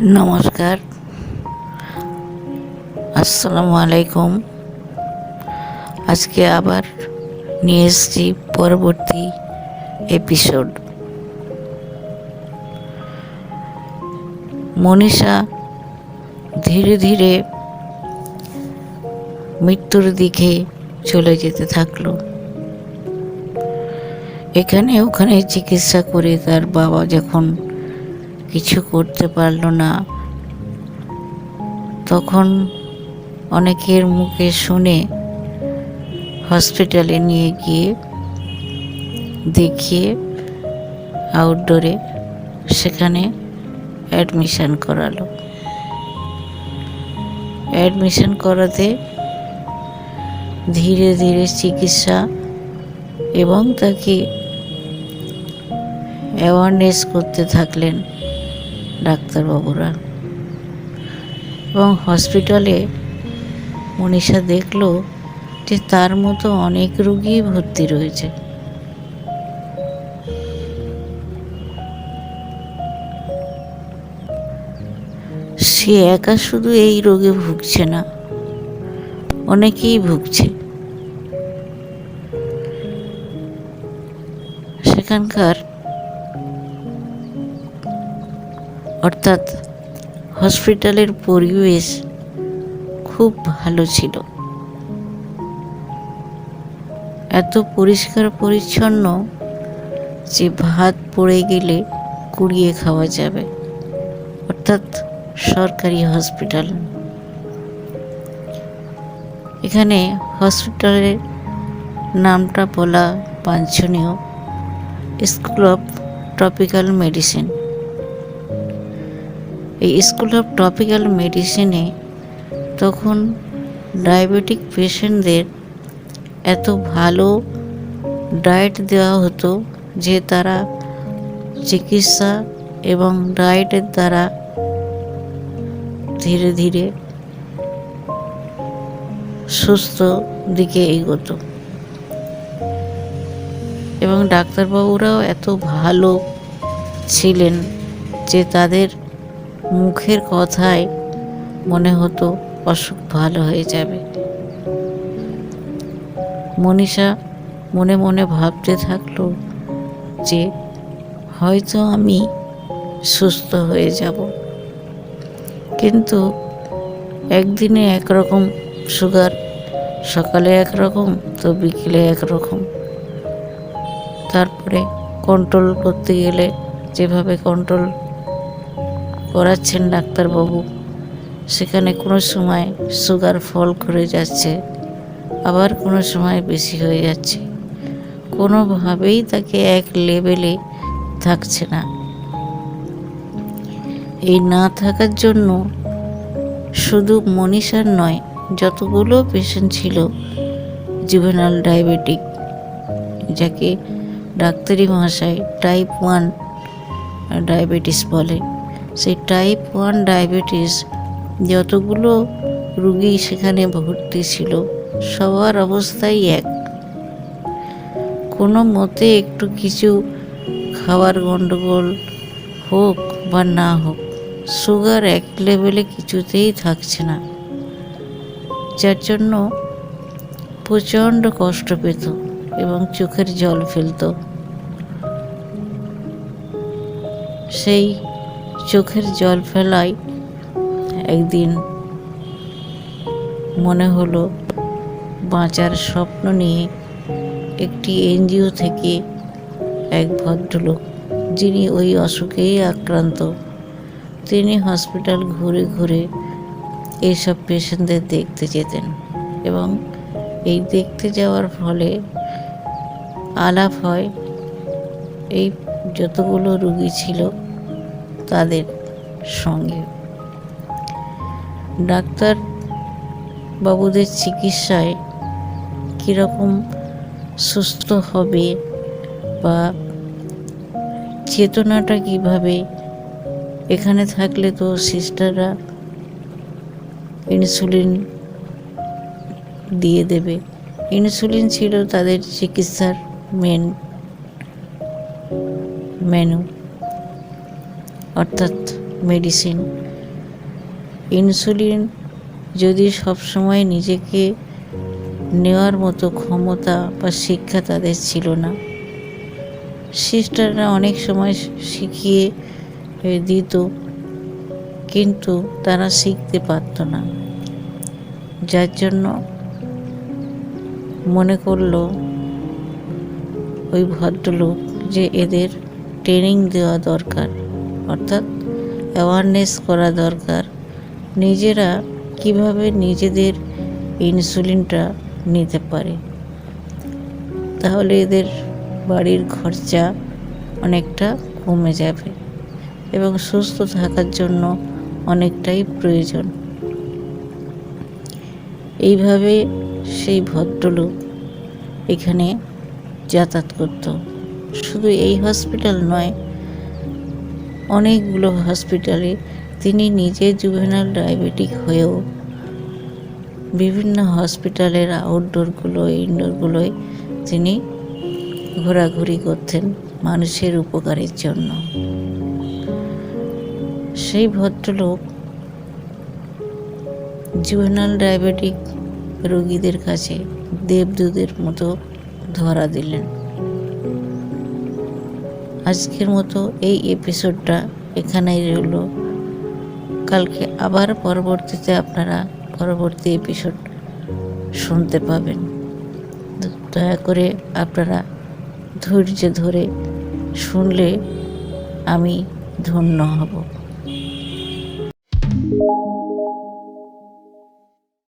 নমস্কার, আসসালামু আলাইকুম। আজকে আবার নিয়ে এসেছি পরবর্তী এপিসোড। মনীষা ধীরে ধীরে মৃত্যুর দিকে চলে যেতে থাকলো। এখানে ওখানে চিকিৎসা করে তার বাবা যখন কিছু করতে পারল না, তখন অনেকের মুখে শুনে হসপিটালে নিয়ে গিয়ে দেখিয়ে আউটডোরে সেখানে অ্যাডমিশন করালো। অ্যাডমিশন করাতে ধীরে ধীরে চিকিৎসা এবং তাকে অ্যাওয়ারনেস করতে থাকলেন ডাক্তারবাবুরা। এবং হসপিটালে মনীষা দেখল যে তার মতো অনেক রোগী ভর্তি রয়েছে। সে একা শুধু এই রোগে ভুগছে না, অনেকেই ভুগছে। সেখানকার অর্থাৎ হসপিটালের পরিবেশ খুব ভালো ছিল। এত পরিষ্কার পরিচ্ছন্ন যে ভাত পড়ে গেলে কুড়িয়ে খাওয়া যাবে, অর্থাৎ সরকারি হসপিটাল। এখানে হসপিটালের নামটা বলা বাঞ্ছনীয়, স্কুল অফ ট্রপিক্যাল মেডিসিন। এই স্কুল অফ ট্রপিক্যাল মেডিসিনে তখন ডায়াবেটিক পেশেন্টদের এত ভালো ডায়েট দেওয়া হতো যে তারা চিকিৎসা এবং ডায়েটের দ্বারা ধীরে ধীরে সুস্থ দিকে এগোতো। এবং ডাক্তারবাবুরাও এত ভালো ছিলেন যে তাদের মুখের কথায় মনে হতো অসুখ ভালো হয়ে যাবে। মনীষা মনে মনে ভাবতে থাকলো যে হয়তো আমি সুস্থ হয়ে যাব। কিন্তু একদিনে একরকম সুগার, সকালে একরকম তো বিকেলে একরকম। তারপরে কন্ট্রোল করতে গেলে যেভাবে কন্ট্রোল করাচ্ছেন ডাক্তারবাবু, সেখানে কোনো সময় সুগার ফল করে যাচ্ছে, আবার কোনো সময় বেশি হয়ে যাচ্ছে। কোনোভাবেই তাকে এক লেভেলে থাকছে না। এই না থাকার জন্য শুধু মনীষার নয়, যতগুলো পেশেন্ট ছিল জুভেনাল ডায়াবেটিক, যাকে ডাক্তারি ভাষায় টাইপ 1 ডায়াবেটিস বলে, সেই টাইপ 1 ডায়াবেটিস যতগুলো রুগী সেখানে ভর্তি ছিল, সবার অবস্থাই এক। কোনো মতে একটু কিছু খাওয়ার গণ্ডগোল হোক বা না হোক, সুগার এক লেভেলে কিছুতেই থাকছে না, যার জন্য প্রচণ্ড কষ্ট পেত এবং চোখের জল ফেলত। সেই চোখের জল ফেলায় একদিন মনে হলো বাঁচার স্বপ্ন নিয়ে একটি এনজিও থেকে এক ভদ্রলোক, যিনি ওই অসুখেই আক্রান্ত, তিনি হসপিটাল ঘুরে ঘুরে এইসব পেশেন্টদের দেখতে যেতেন। এবং এই দেখতে যাওয়ার ফলে আলাপ হয় এই যতগুলো রুগী ছিল তাদের সঙ্গে। ডাক্তার বাবুদের চিকিৎসায় কীরকম সুস্থ হবে বা চেতনাটা কিভাবে, এখানে থাকলে তো সিস্টাররা ইনসুলিন দিয়ে দেবে। ইনসুলিন ছিল তাদের চিকিৎসার মেনু, অর্থাৎ মেডিসিন। ইনসুলিন যদি সবসময় নিজেকে নেওয়ার মতো ক্ষমতা বা শিক্ষা তাদের ছিল না। সিস্টাররা অনেক সময় শিখিয়ে দিত, কিন্তু তারা শিখতে পারত না, যার জন্য মনে করলো ওই ভদ্রলোক যে এদের ট্রেনিং দেওয়া দরকার, অর্থাৎ অ্যাওয়ারনেস করা দরকার নিজেরা কিভাবে নিজেদের ইনসুলিনটা নিতে পারে। তাহলে এদের বাড়ির খরচা অনেকটা কমে যাবে এবং সুস্থ থাকার জন্য অনেকটাই প্রয়োজন। এইভাবে সেই ভদ্রলোক এখানে যাতায়াত করত। শুধু এই হসপিটাল নয়, অনেকগুলো হসপিটালে তিনি নিজে জুভেনাল ডায়াবেটিক হয়েও বিভিন্ন হসপিটালের আউটডোরগুলো ইনডোরগুলোয় তিনি ঘোরাঘুরি করতেন মানুষের উপকারের জন্য। সেই ভদ্রলোক জুভেনাল ডায়াবেটিক রোগীদের কাছে দেবদূতের মতো ধরা দিলেন। আজকের মতো এই এপিসোডটা এখানেই রইল। কালকে আবার পরবর্তীতে আপনারা পরবর্তী এপিসোড শুনতে পাবেন। দয়া করে আপনারা ধৈর্য ধরে শুনলে আমি ধন্য হব।